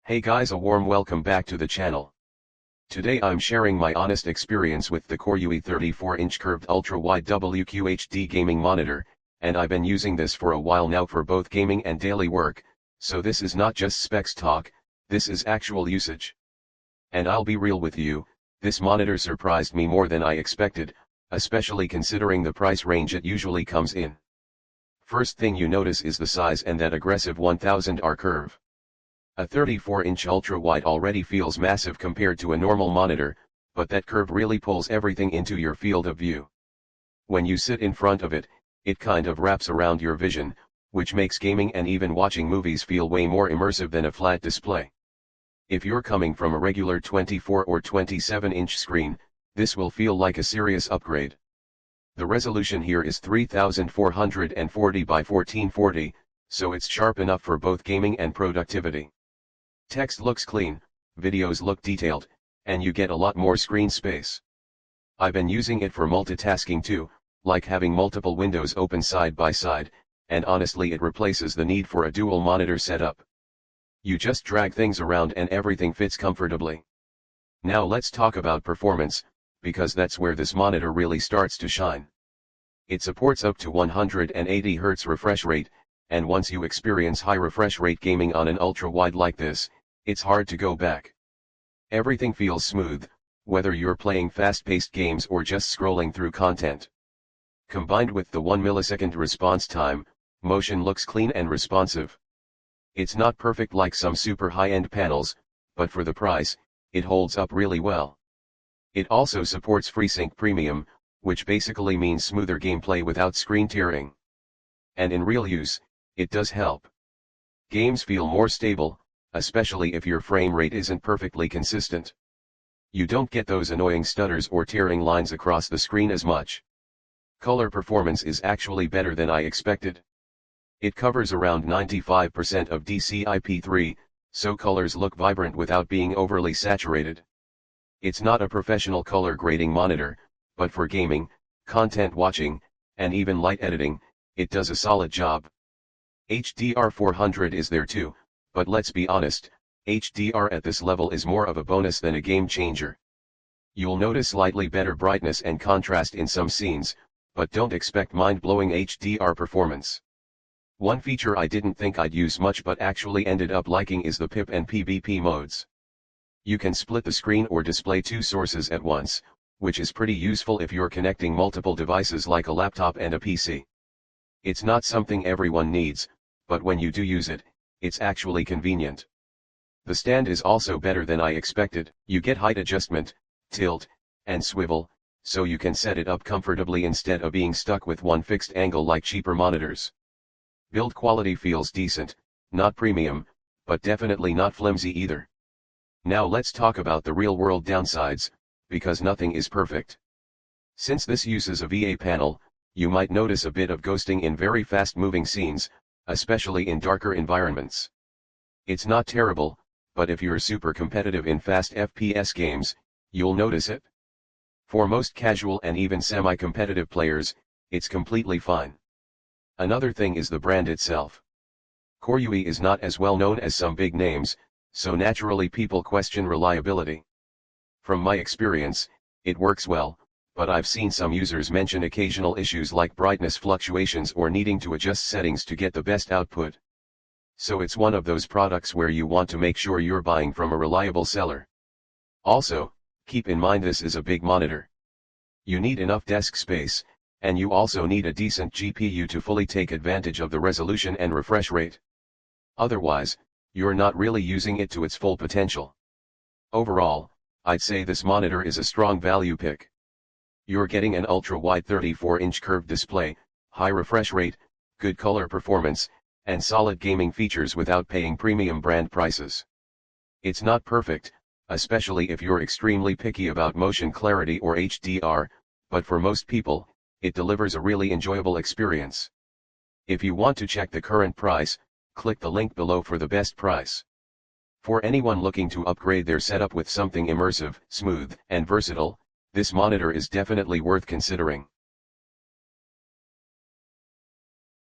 Hey guys, a warm welcome back to the channel. Today I'm sharing my honest experience with the KOORUI 34-inch curved ultra-wide WQHD gaming monitor, and I've been using this for a while now for both gaming and daily work, so this is not just specs talk, this is actual usage. And I'll be real with you, this monitor surprised me more than I expected, especially considering the price range it usually comes in. First thing you notice is the size and that aggressive 1000R curve. A 34-inch ultra-wide already feels massive compared to a normal monitor, but that curve really pulls everything into your field of view. When you sit in front of it, it kind of wraps around your vision, which makes gaming and even watching movies feel way more immersive than a flat display. If you're coming from a regular 24 or 27-inch screen, this will feel like a serious upgrade. The resolution here is 3440 by 1440, so it's sharp enough for both gaming and productivity. Text looks clean, videos look detailed, and you get a lot more screen space. I've been using it for multitasking too, like having multiple windows open side by side, and honestly it replaces the need for a dual monitor setup. You just drag things around and everything fits comfortably. Now let's talk about performance, because that's where this monitor really starts to shine. It supports up to 180 Hz refresh rate, and once you experience high refresh rate gaming on an ultra-wide like this, it's hard to go back. Everything feels smooth, whether you're playing fast-paced games or just scrolling through content. Combined with the 1 millisecond response time, motion looks clean and responsive. It's not perfect like some super high-end panels, but for the price, it holds up really well. It also supports FreeSync Premium, which basically means smoother gameplay without screen tearing. And in real use, it does help. Games feel more stable, especially if your frame rate isn't perfectly consistent. You don't get those annoying stutters or tearing lines across the screen as much. Color performance is actually better than I expected. It covers around 95% of DCI-P3, so colors look vibrant without being overly saturated. It's not a professional color grading monitor, but for gaming, content watching, and even light editing, it does a solid job. HDR 400 is there too, but let's be honest, HDR at this level is more of a bonus than a game changer. You'll notice slightly better brightness and contrast in some scenes, but don't expect mind-blowing HDR performance. One feature I didn't think I'd use much but actually ended up liking is the PIP and PBP modes. You can split the screen or display two sources at once, which is pretty useful if you're connecting multiple devices like a laptop and a PC. It's not something everyone needs, but when you do use it, it's actually convenient. The stand is also better than I expected. You get height adjustment, tilt, and swivel, so you can set it up comfortably instead of being stuck with one fixed angle like cheaper monitors. Build quality feels decent, not premium, but definitely not flimsy either. Now let's talk about the real-world downsides, because nothing is perfect. Since this uses a VA panel, you might notice a bit of ghosting in very fast-moving scenes, especially in darker environments. It's not terrible, but if you're super competitive in fast FPS games, you'll notice it. For most casual and even semi-competitive players, it's completely fine. Another thing is the brand itself. KOORUI is not as well known as some big names, so naturally people question reliability. From my experience, it works well, but I've seen some users mention occasional issues like brightness fluctuations or needing to adjust settings to get the best output. So it's one of those products where you want to make sure you're buying from a reliable seller. Also, keep in mind this is a big monitor. You need enough desk space, and you also need a decent GPU to fully take advantage of the resolution and refresh rate. Otherwise, you're not really using it to its full potential. Overall, I'd say this monitor is a strong value pick. You're getting an ultra-wide 34-inch curved display, high refresh rate, good color performance, and solid gaming features without paying premium brand prices. It's not perfect, especially if you're extremely picky about motion clarity or HDR, but for most people, it delivers a really enjoyable experience. If you want to check the current price, click the link below for the best price. For anyone looking to upgrade their setup with something immersive, smooth, and versatile, this monitor is definitely worth considering.